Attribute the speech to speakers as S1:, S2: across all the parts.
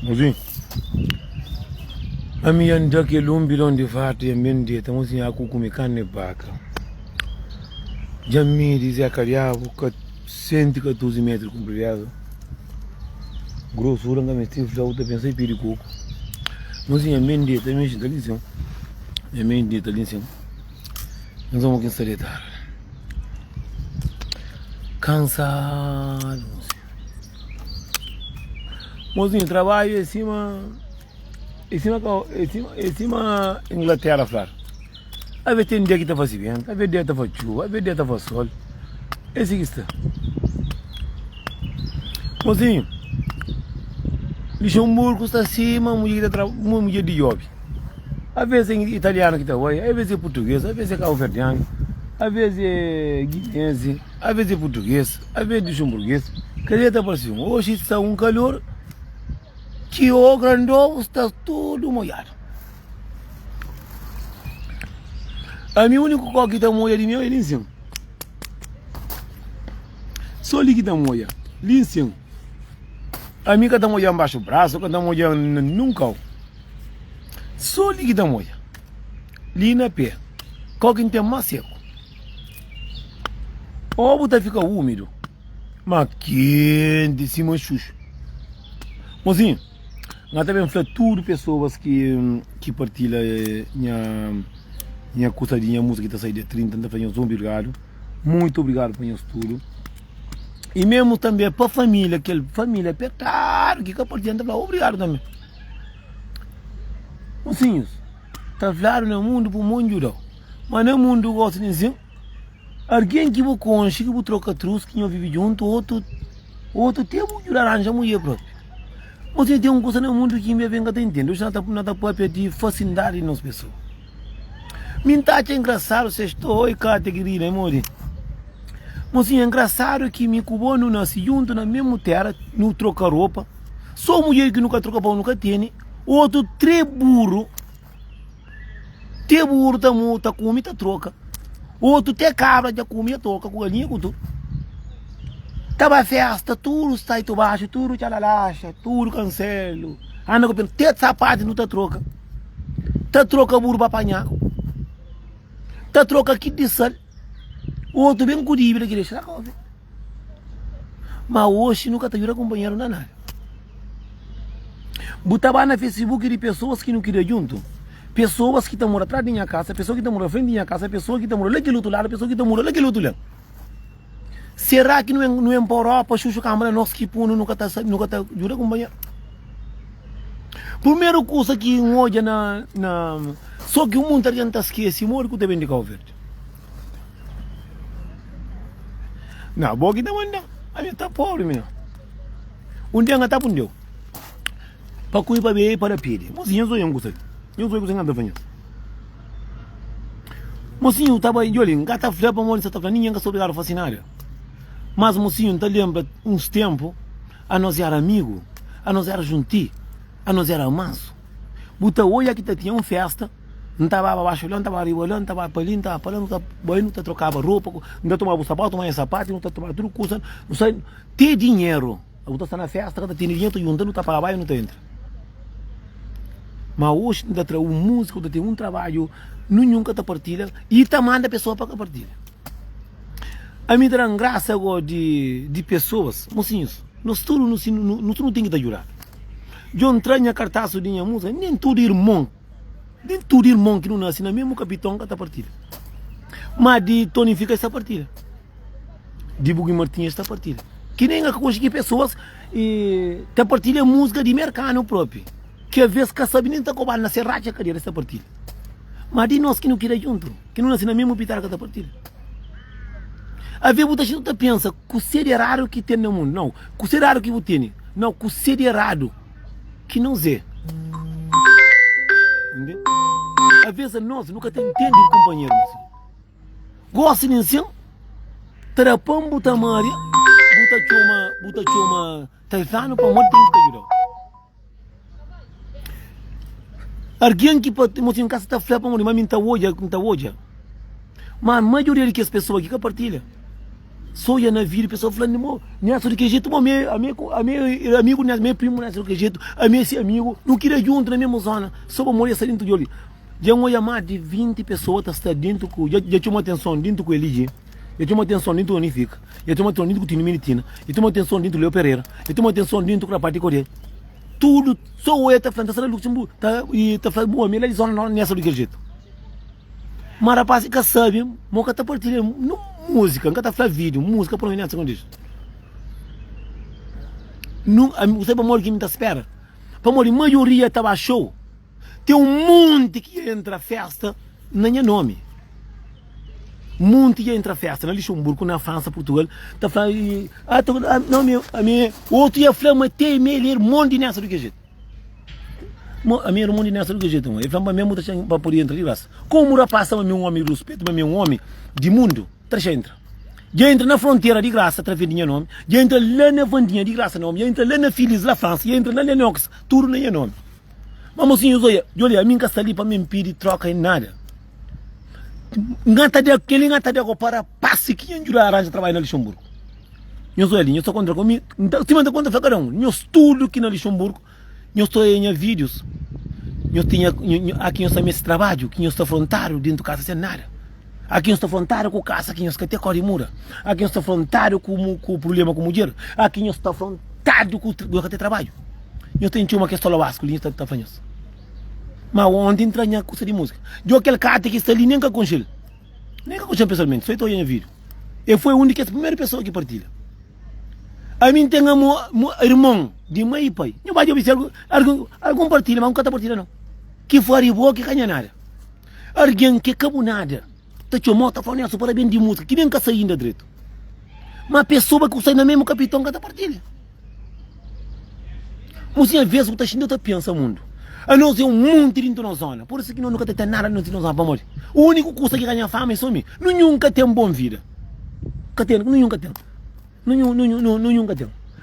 S1: Mozinho, a minha ndake lumbilon de fato e mende tamozinho a kukumi kanne baka. Jammi diz a cariavo que 114 metros comprido. Grossura nga mesti flauta pensei pericoco. Mozinho a mende também está lição. A mende está lição. Nós vamos que salientar. Cansado. Mozinho, trabalho em cima Inglaterra, claro. A ver tem dia que está fazendo vento, a ver dia está fazendo chuva, a ver dia está fazendo sol. Esse que está. Mozinho, Luxemburgo está acima, mulher de job. A vezes é italiano que está aí, a vezes é português, a vezes é cabo-verdiano, a vezes é guineense, a vezes é português, a vezes é luxemburguês. Quer dizer, está parecendo, hoje está um calor que o grandão está tudo molhado. A minha única coisa que está molhada é lincinho. Só ali que está molhada, lincinho. A minha que está molhada embaixo do braço, que está molhada nunca. Só ali que está molhada. Ali na pé. Qual que tem mais seco? Ou botar fica úmido. Mas quente, cima xuxo. Mozinho, nós também falamos tudo pessoas que partilham minha coçadinha, música que está saindo de 30, então muito obrigado. Muito obrigado por isso tudo. E mesmo também para a família, aquela família apertada que partilhando, obrigado também. Mocinhos, está claro no mundo para o mundo, mas no mundo gosta de dizer, alguém que você conhece, que você troca trus, que não vive junto, outro tem que arranjar mulher própria. Você tem uma coisa no mundo que me vem a entender, você não está para pedir facilidade nas pessoas. Mintache é engraçado, você estou e categoria, né, Mori? Mas é engraçado que me cubou não nasce junto na mesma terra, não troca roupa. Só mulher que nunca troca pão, nunca tem. Outro, três burros tá come, tá troca. Outro, tem cabra, já come, troca com galinha, com tudo. Tava festa, tudo está aí baixo, tudo tchalalacha, tudo cancelo. Anda com pelo, tem sapato, não tá troca. Tá troca burro para apanhar. Tá troca aqui de sal. Outro bem curibra que deixa na cova. Mas hoje nunca tá jura companheiro na nada. Botava na Facebook de pessoas que não queriam junto. Pessoas que estão morando atrás da minha casa, pessoas que estão morando à frente da minha casa, pessoas que estão morando naquele outro lado, pessoas que estão morando naquele outro lado. Será que não é para Europa, Xuxa Câmara, nosso que nunca tá jura companheiro? Primeiro coisa que olha só que o mundo está esquecido, morre que o bem de Cabo Verde. Não, boa que não anda. A minha está pobre, menino. Um dia está com Deus. Para cuidar para ver para pedir. Mocinho, eu sou um gostei. Eu sou um gostei de fazer. Mocinho, estava aí, olha, gata flapa para morrer, está ninguém que soube dar fascinária. Mas mocinho, te lembra uns tempos, a nós era amigo, a nós era junti, a nós era manso. Buta olha que tinha uma festa, não estava abaixo olhando, estava arriba olhando, estava para ali, não estava para lá, não estava banho, não trocava roupa, não tomava sapato, tomava sapato, não tomava tudo, custa, não sai, tem dinheiro. A buta está na festa, cada tem dinheiro, juntando, não está para baixo, não está entra. Mas hoje ainda tem um músico, ainda tem um trabalho, nunca está partilha, e está manda a pessoa para partilha. A mim dá graça agora de pessoas, mocinhos, nós tudo não tem que ajudar. Eu entrei na cartaz de minha música, nem tudo irmão que não nasce na mesmo capitão que está partida. Mas de Tony fica essa partida. De Bugui Martins está partida. Que nem a conseguir pessoas e está partida música de mercado próprio. Que às vezes que sabe nem está cobrando na serracha cadeira essa partida. Mas de nós que não queremos junto, que não nasce na mesma pitar que está partida. A ver, muita gente pensa que o ser errado que tem no mundo. Não, que o ser errado que você tem. Não, que o ser errado que não é. Entendeu? Às vezes nós nunca tem entendido, companheiro. Gosta de assim? Trapão, buta Maria, buta choma, taifano, para muito tempo que ajudar. Alguém que pode, mas em casa está flapa, mas não está hoje. Mas a maioria das pessoas aqui que partilha. Só ia na vida, pessoal falando, nessa de que jeito, meu amigo, meu primo, nessa de que jeito, esse amigo, não queria junto na mesma zona, só para morrer dentro de ali. Já uma mais de 20 pessoas está dentro, já tinha uma atenção dentro com ele, já tinha uma atenção dentro do Unifica, já tinha uma atenção dentro do Tino Minitina, já tinha uma atenção dentro do Leo Pereira, já tinha uma atenção dentro da parte de Coreia. Tudo, só o está falando, está falando Luxemburgo, está falando, boa, melhor zona nessa de que jeito. Mas rapaz, que sabe, nunca está partilhando música, nunca está falando vídeo, música para mim nessa condição. Você para morrer que me espera, para morrer, a maioria estava show. Tem um monte que entra a festa, não é nome. Monte que entra a festa, na Luxemburgo, na França, Portugal, está falando, não, outro ia falar, mas tem meio monte nessa do que jeito. A minha irmã nessa do que jeito, ele falou, mas muita gente para poder entrar de graça. Como o rapaz é um homem de respeito, mas um homem de mundo, já entra. Já entra na fronteira de graça, através de nome, já entra lá na Vandinha de graça, nome, já entra lá na Filiz, da França, já entra lá na Lennox, tudo não é nome. Mas assim, olha, a minha casa ali para me impedir troca em nada. Aquele ngata de agora para passe que a arranja trabalho na Luxemburgo. Eu sou ali, eu sou contra comigo. Se manda conta, cada um. Eu estudo aqui na Luxemburgo, eu estou em vídeos. Eu tenho aqui eu esse trabalho, que eu estou frontário dentro de casa sem nada. Aqui eu estou frontário com casa, aqui eu estou até corimura. Aqui eu estou frontário com o problema com a mulher. Aqui eu estou frontário com o trabalho. Eu tenho uma que estou lá, que está fazendo isso. Mas onde entra a coisa de música? Eu aquele cara que está ali nem com ele. Nem com ele pessoalmente, só estou em vídeo. Eu fui a única, a primeira pessoa que partilha. A mim tem um irmão de mãe e pai. Eu vou dizer algum partilha, mas nunca partilha não. Que foi boa que ganha nada. Alguém que acabou nada. Está chamando, está falando para bem de música, que nem que sair ainda direito. Mas a pessoa que sai na mesma capitão que está partilha. Mas às vezes o que está pensando mundo. A nós é um monte dentro da zona. Por isso que nós nunca temos nada dentro da zona para morrer. O único que consegue ganhar fama é só mim. Nós nunca temos boa vida. Nunca temos. Nunca temos.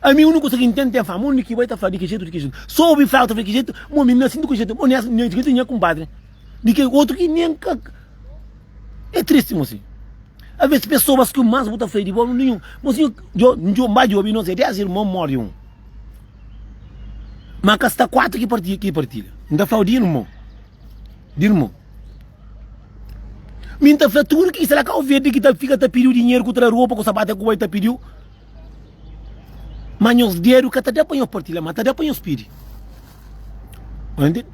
S1: A mim, o único que entende fama. O único que vai estar falando de que jeito. Só ouvi falar de que jeito. Mas me nascendo de que jeito. Mas nem que jeito, compadre. De que outro que nem... É triste, moço. Às vezes, pessoas que mais botam freio de bola, nenhum. Moço, eu mais de ouvir, não sei, 10 irmãos morrem. Mas cá está 4 que partilha. Ainda fala de irmão. Minta fatura que será que o verde que fica a pedir dinheiro contra a roupa, com o sapato que vai te pedir. Mas os dinheiro que está para partilha, mas está para os pedir. Entende?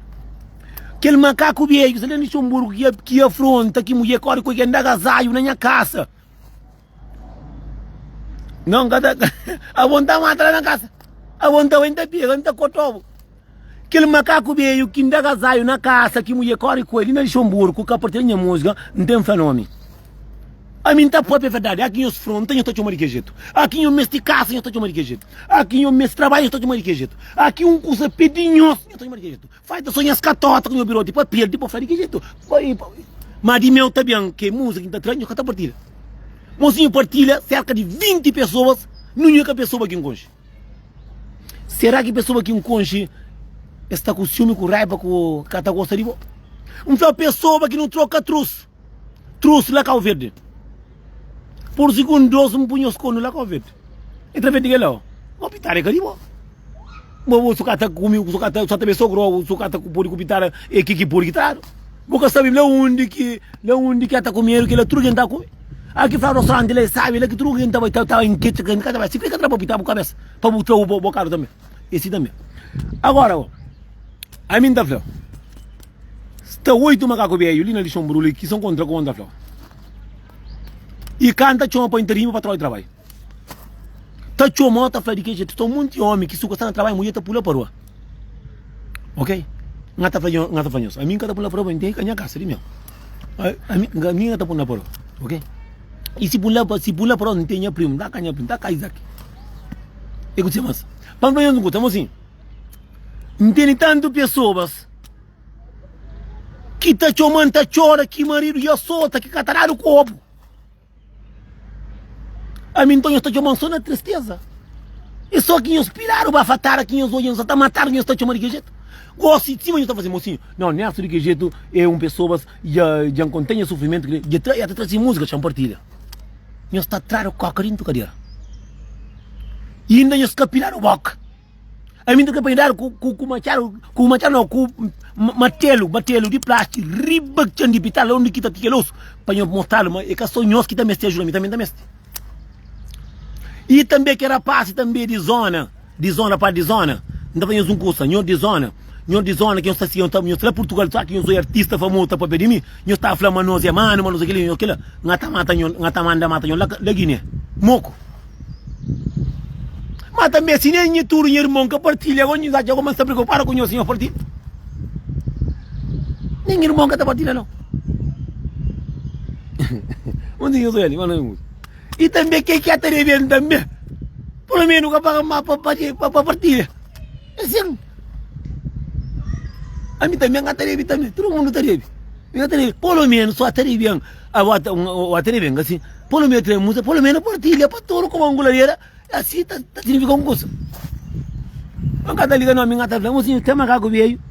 S1: Aquele macaco velho, que se lembra de Luxemburgo, que afronta, que mulher corre com que anda agasalho na minha casa. Não, a vontade matar na casa. A vontade ainda pega, ainda cotovo. Aquele macaco veio que anda agasalho na casa, que mulher corre com ele na Luxemburgo, que a partir da música, não tem fenômeno. A mim está própria verdade. Aqui os frontes, eu estou chamando de que jeito. Aqui eu mestre casa, eu estou chamando de que jeito. Aqui eu mestre trabalho, eu estou chamando de que jeito. Aqui curso pedinho, eu estou chamando de que jeito. Faz da sonhas catotas com o birô, tipo, perde, tipo, faz de que jeito. Mas de meu também, que música que está atrás, eu estou partilha. Mocinho partilha cerca de 20 pessoas, não é que a pessoa que enconche. Será que a pessoa que enconche está com ciúme, com raiva, com cata gosta de boa? Uma pessoa que não troca trouxe lá cá o verde. Por segundos um punho os conos lá com o verde. Entra verde que lá, o pitar é caribo. O sucata comigo, o sucata só também sogro, o sucata por pitar é que por guitar. Porque sabe lá onde que está comendo, que ele tudo que está comendo. Aqui fala o restaurante ele sabe, ele que tudo que está em que cada vez se fica para pitar a cabeça, para botar o bocado também. Esse também. Agora, a mim da flor. Está 8 macacos velhos ali na Luxemburgo que são contra a flor. E canta chama para interino para trabalho. Tá chama tá falando que gente estou muito homem que suca está no trabalho mulher tá pula para rua. Ok? Ngata fazendo isso. A mim cada pula para rua tem canha casa ali mesmo. A mim ngata pula para rua. Ok? E se pula para rua não tem primo, dá canha primo, dá caizak. Escute mais. Vamos ver onde estamos assim. Não tem tanto pessoas que tá chamando, tá chora, que marido já solta, que catararam o corpo. A mim então eu estou chamando só na tristeza. E só que eles piraram para fatar aqui, eles olham, só está matando, eles estão chamando de que jeito. Gosto de cima, eles estão fazendo mocinho. Não, nessa de que jeito é pessoas já contém sofrimento, já traz música, já partilha. nós está atrás o cocarinho do cadeira. E ainda nós capilar o boca. A mim tem que pegar com martelo de plástico, riba de pital, onde que está tiqueloso, para eu mostrar, é que só nós que também ajuda, me também mestre. E também que era passe também de zona para de zona, não vai um curso, não de zona que eu está assim, eu estou Portugal, só que eu sou artista famoso para pedir mim, eu estava falando nós é mano, aquilo, ngata mata la Guiné, moco. Mas também se nem tudo irmão que partilha, agora já começa a preocupar com o senhor partilha. Nem irmão que está partilha não. Onde eu sou ele, mano. E também quem quer ter evento também, pelo menos para partilha. Assim. A mim também não tem também, todo mundo tem. Pelo menos só tem bem, a ter bem assim. Pelo menos tem música, pelo menos partilha para todo como angulareira. Assim está significando coisa. Não cada liga não me engata, vamos sim, tem macaco veio.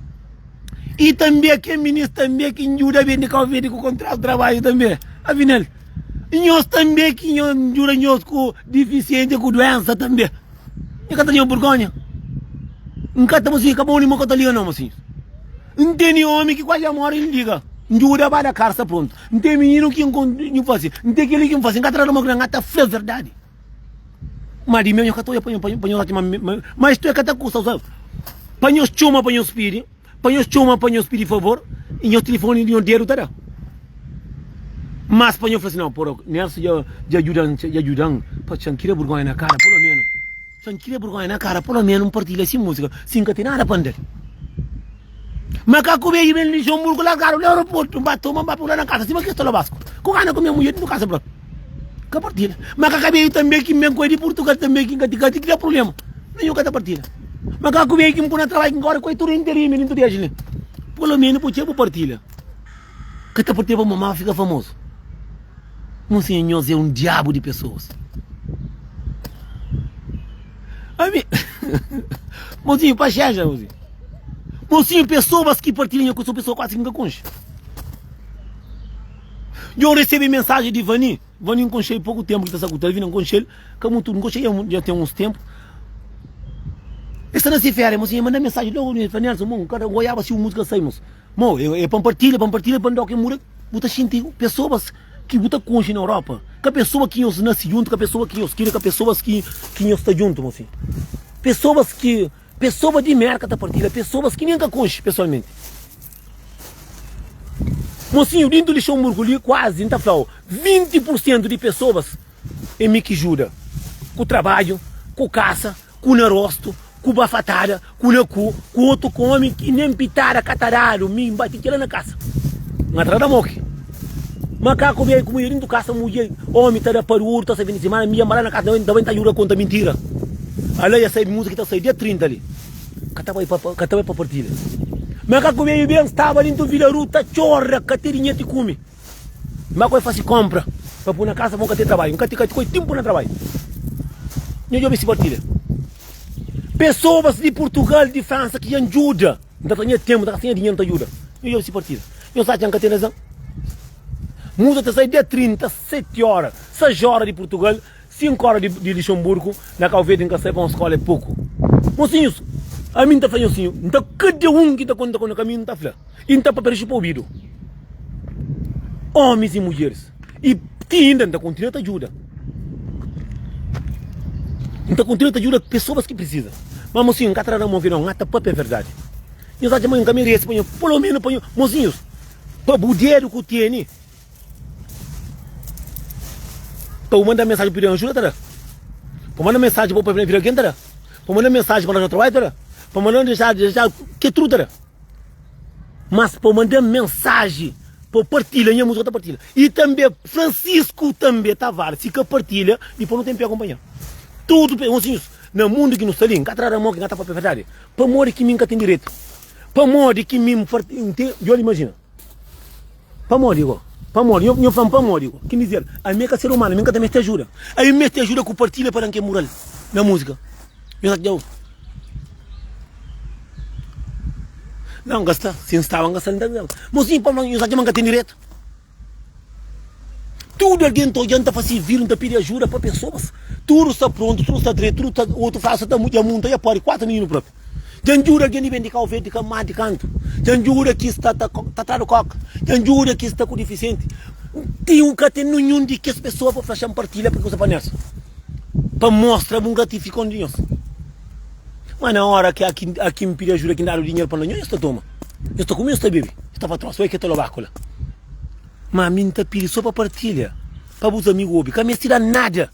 S1: E também que ministro também que ajuda bem de com o contrato de trabalho também. Afinal, nós também que ajuda nós com deficiente com doença também. E cada dia vergonha. Nunca estamos assim, acabou nem uma liga não assim. Não tem homem que quase morre em liga. Ajuda para a carça pronto. Não tem menino que não faz. Não tem aquele que não faz. Não tem uma grande fé verdade. Mas de mim eu estou mas tu é que está com sabe? Panho chuma panho espírito, panho espírito favor, e o telefone de dinheiro tá. Mas panho fala assim não, por nessa já ajudam, para chanquira vergonha na cara pelo menos. Chanquira vergonha na cara pelo menos partilha essa música, sem que tenha nada para andar. Macaco veio bem lixo murgo largaram no aeroporto, bateu uma papula na casa, cima que estou lá basco. Com a com minha mulher no casa bro. Que partilha. Mas acabei também que me coisa de Portugal também que cria problema. Nenhum cada partilha. Mas acabei que me põe a trabalhar agora com tudo inteiro menino de agile. Pelo menos por tempo partilha. Que tá partilha para mamãe fica famoso. Não senhor é um diabo de pessoas. Ami, mozinho para chegar, mozinho. Mozinho pessoas que partilham com sua pessoa quase que nunca conche. Eu recebi mensagem de Vani enconchei pouco tempo que está escutando, Vani enconchei, como tudo, enconchei já tem uns tempos. Essa não se fere, mas manda mensagem logo no Fanelson, mano, cara, goiaba se o música saímos. Mano, é para partilha, para dar que mura, buta sentir pessoas que buta conche na Europa, que a pessoa que nos nasce junto, que a pessoa que nos quer, que a pessoas que nos está junto, assim. Pessoas de merda da partilha, pessoas que nunca conche pessoalmente. Mocinho, dentro do lixão Murgulho, quase, então, 20% de pessoas em me que ajuda. Com o trabalho, com caça, com o narosto, com bafatada, com o cu, com outro come que nem pitara, catarado, me bate na casa. Não atrás da moque. Macaco veio com mulher dentro da casa, mulher, homem, tá da parur, tá sabendo semana, me amar na casa, também tá jura conta mentira. Ali já sai música que tá saindo dia 30 ali. Catava para partilha. Macaco veio bem, estava dentro do Vila Ruta, chorra, caterinha te come. Macaco faz compra, para pôr na casa, vão ter trabalho, nunca tem tempo no trabalho. Eu já vi esse partilha. Pessoas de Portugal, de França, que ajudam, não tem tempo, não tem dinheiro, não ajuda. Eu já vi esse partilha. Eu sei que não tem razão. Música sai dia 30, 7 horas, 6 horas de Portugal, 5 horas de Luxemburgo, na Calvete, em que sai para uma escola é pouco. Mocinhos, a mim está fazendo assim, então cada que está contando com o caminho está falando, e está para perder o ouvido. Homens e mulheres, e ainda está continuando a ajuda. Então continua a ajuda pessoas que precisam. Mas mocinho, não está não virão, está para é verdade. Eu já chamei um caminho esse, pelo menos ponho, mocinhos, para o dinheiro que tem, para mandar mensagem para o ajuda, tá? Para mandar mensagem para o vir aqui, tá? Para mandar mensagem para o trabalho, tá? Para mandar mensagem, que tudo, tá? Mas para mandar mensagem, para partilhar, minha música partilha. E também Francisco também Tavares, se que partilha, e para não tem que acompanhar. Tudo, mocinhos, no mundo que nos está ali, cada hora que está para verdade, para morrer que nunca tem direito, para morrer que me eu imagino, para morrer igual. Para morrer, eu falo para morrer igual. Quer dizer, a minha ser humana, a minha também te ajuda. A minha te ajuda com partilha para que mural na música. Eu já não gasta, se estavam gastando, mocinho, para nós já nunca tem direito. Tudo tudo alguém está olhando para se vir, não pedir ajuda para pessoas. Tudo está pronto, tudo está direito, tudo está, outro faz, está muito monta, e pode 4 meninos próprios. Tem jura alguém de vender calvete, de camar de canto. Tem jura que está tratado coca. Tem jura que está com deficiente. Tem um que tem nenhum de que as pessoas para fazer partilha para coisa para nessa. Para mostrar um gratificão de nós. Mas na hora que aqui me pede ajuda, que dá o dinheiro para nós, eu estou toma. Eu estou comendo, estou bebendo. Está para trás, só é que estou lá. Mas a mim está pedindo só para partilha. Para os amigos ouvir. Que a minha cidade nada.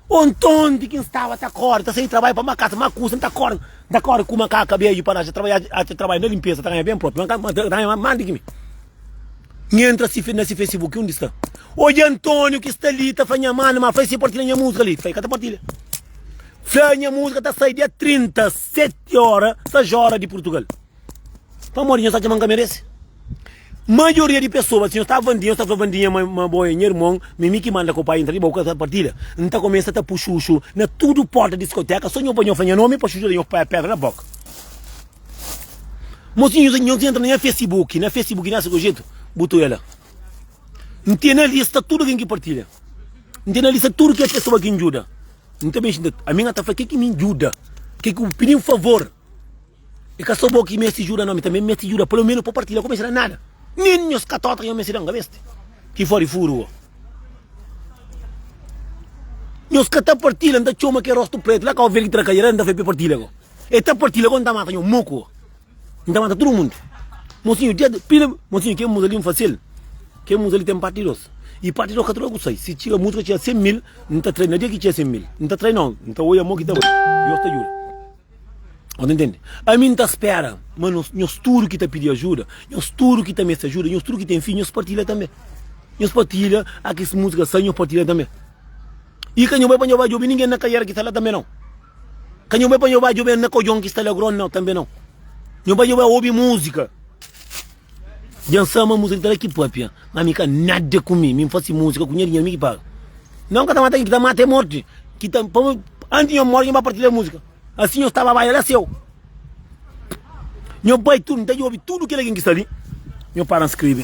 S1: Ontem de quem estava está corda, está sem trabalho para uma casa, uma coisa, está corda com uma caca, cabelo para trabalhar na limpeza, está bem próprio, manda que me. Entra nesse Facebook, onde está? Hoje Antônio que está ali, está fazendo mano, mas faz partilha minha música ali, faz cada partilha. Faz minha música, está saindo dia 37 horas, 6 horas de Portugal. Para morrer, sabe que merece? Maioria de pessoas, se eu estava vendendo, uma boa irmão, me que manda com o pai entrar e boca essa partilha. Então começa a puxuxo, na tudo porta de discoteca, só não pode fazer nome, para chuchu de pedra na boca. Mocinhos, não entra nem no Facebook, nesse jeito, botou ela. Não tem na lista tudo que partilha. Não tem na lista tudo que a pessoa que ajuda. Não tem bem, a minha está falando que me ajuda, que pediu um favor. E que a sua boca me ajuda, não, também me ajuda, pelo menos para partilhar, como será nada. Nem os catotas que me serão, veste? Que fora furo. Os que estão partilhando, da chama que é rosto preto, lá que eu vejo que trabalhar, não dá partilha. E está partilhando quando está matando um moco. Não mata todo mundo. Mocinho, que é ali um fácil. Que é ali tem partidos. E partidos que eu gostei. Se tira música, tinha 100 mil, não está treinando, dia que tinha 100 mil. Não está treinando, não está olhando a que está olhando. Eu estou juro. Não entende? A mim está espera, mas nós tudo que está pedindo ajuda, nós tudo que também se ajuda, nós tudo que tem fim, nós partilha também. Nós partilha, aqui as músicas saem, nós partilha também. E quando eu vou para o jogo, ninguém na carreira que está lá também não. Quando eu vou para o jogo, na cojão que está lá grande não, também não. Eu vou ouvir música. Jansama música está aqui própria, mas me quer nada comigo, me faz música, com dinheiro me paga. Não que está matando é morte, que tá, antes de eu morrer, eu vou partilhar música. Assim eu estava lá, era seu. Meu pai tudo, então eu ouvi tudo que alguém que está ali. Meu pai escreve,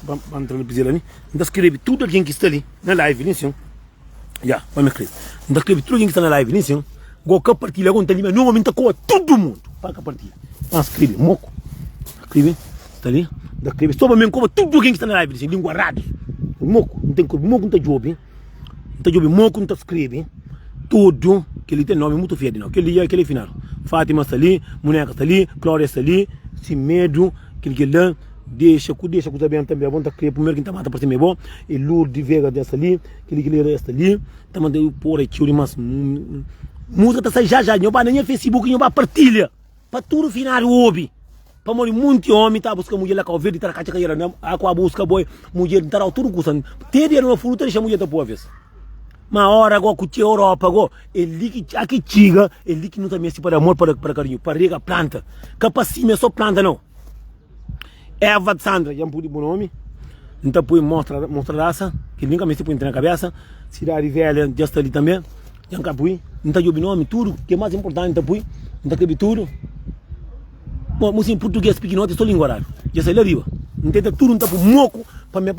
S1: vamos entrar no piso ali. Então escreve tudo alguém que está ali, na live, né, senhor? Já, vamos escrever. Então escreve tudo alguém que está na live, né, senhor? Qualquer partilha, quando está ali, normalmente coa todo mundo. Para que partilha. Então escreve, moco. Escreve, está ali. Então escreve, só para mim, como tudo alguém que está na live, assim, língua rara. Moco, não tem corpo, moco não está jovem. Não está jovem, moco não está escreve. Tudo que ele tem nome muito feio, não. Aquele final. Fátima está ali, Moneca está ali, Cláudia está ali, sem medo, aquele lá, deixa com também é bom, tá criando primeiro que está mata para cima é bom, e Lourdes Vega está ali, aquele está ali, está mandando por aqui, mas música está já, não vai nem Facebook, não vai partilha, para tudo final ouve. Para morrer muito homem, tá buscando mulher lá com o verde, tá caixa carreira, não, a busca boy, mulher, tá tudo custando. Tem dinheiro no fruto, deixa a mulher da boa vez. Mas hora agora que a Europa agora, ele que aqui chega, ele que não também se para amor para carinho, para regar planta. Capacime é só planta não. Eva Sandra, já pude bom nome. Então põe mostra raça, que nunca me se põe na cabeça. Cidade velha, já está ali também. Já nunca põe. Então eu nome tudo, que é mais importante, então põe. Então escreve tudo. Mas em português pequeno, é só língua rara. Já sai lá arriba. Entende tudo, então põe moco. Para mim,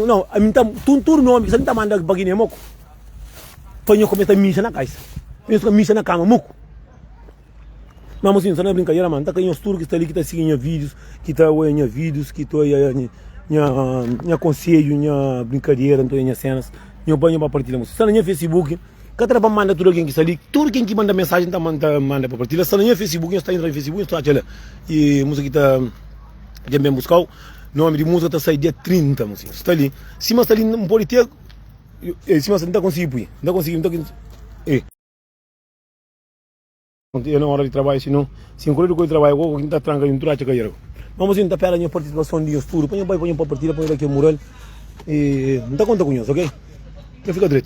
S1: não, a mim tá tudo nome, você não tá mandando baguinha moco. Para eu começar a mexer na caixa. Eu mexer na cama, moco. Mas assim, você não é brincadeira, mano. Tá com os turcos que está ali, que está seguindo vídeos, que está olhando vídeos, que estou minha conselho, minha brincadeira, minhas cenas, minha banho para partilhar. Se não é Facebook, cada vez manda tudo alguém que está ali, tudo quem que manda mensagem tá manda para partilhar. Se não é Facebook, está entrando no Facebook, está aquela e música que está já bem buscar. Nome de música está saindo dia 30, mocinho. Está ali. Se você está ali, não pode ter. Se você não está conseguindo ir. Não está conseguindo. Eu não hora de trabalho, senão. Se eu correr com o trabalho, eu vou tentar trancar e entrar a carreira. Vamos tentar pegar a minha participação de estudo. Põe para partilhar, põe aqui o mural. E não está conta com isso, ok? Eu fico direito.